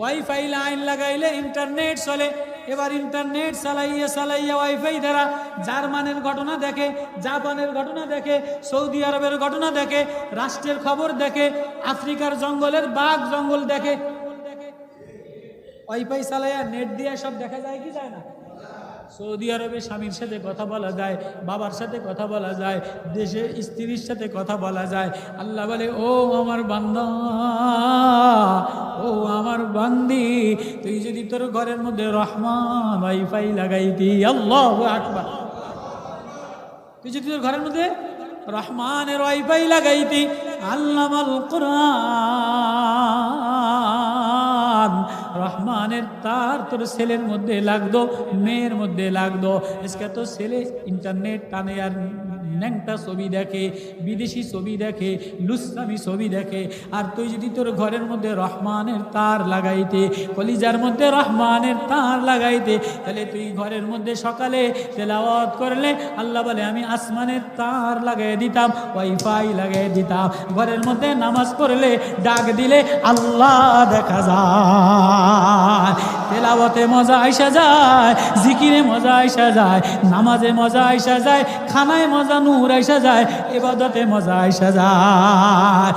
Wifi line লাগাইলে internet চলে। এবার ইন্টারনেট চালাইয়া চালাইয়া ওয়াইফাই দ্বারা জার্মানের ঘটনা দেখে, জাপানের ঘটনা দেখে, সৌদি আরবের ঘটনা দেখে, রাষ্ট্রের খবর দেখে, আফ্রিকার জঙ্গলের বাঘ জঙ্গল দেখে। ওয়াইফাই চালাইয়া নেট দিয়ে সব দেখা যায় কি যায় না? সৌদি আরবে স্বামীর সাথে কথা বলা যায়, বাবার সাথে কথা বলা যায়, দেশে স্ত্রীর সাথে কথা বলা যায়। আল্লাহ বলে, ও আমার বান্দা, ও আমার বান্দি, তুই যদি তোর ঘরের মধ্যে রহমান ওয়াইফাই লাগাইতি, আল্লাহু আকবার, তুই যদি তোর ঘরের মধ্যে রহমানের ওয়াইফাই লাগাইতি, আল্লামাল কুরআন, রহমানের তার তোর ছেলের মধ্যে লাগতো, মেয়ের মধ্যে লাগতো। আজকে তো ছেলে ইন্টারনেট টানে আর ন্যাংটা ছবি দেখে, বিদেশি ছবি দেখে, লুসামি ছবি দেখে। আর তুই যদি তোর ঘরের মধ্যে রহমানের তার লাগাইতে, কলিজার মধ্যে রহমানের তার লাগাইতে, তাহলে তুই ঘরের মধ্যে সকালে তেলাওয়াত করলে আল্লাহ বলে আমি আসমানের তার লাগাই দিতাম, ওয়াইফাই লাগাই দিতাম। ঘরের মধ্যে নামাজ পড়লে ডাক দিলে আল্লাহ দেখা যায়, তেলাওয়াতে মজা আইসা যায়, জিকিরে মজা আইসা যায়, নামাজে মজা আইসা যায়, খানায় মজা নূর আইসা যায়, ইবাদতে মজা আইসা যায়।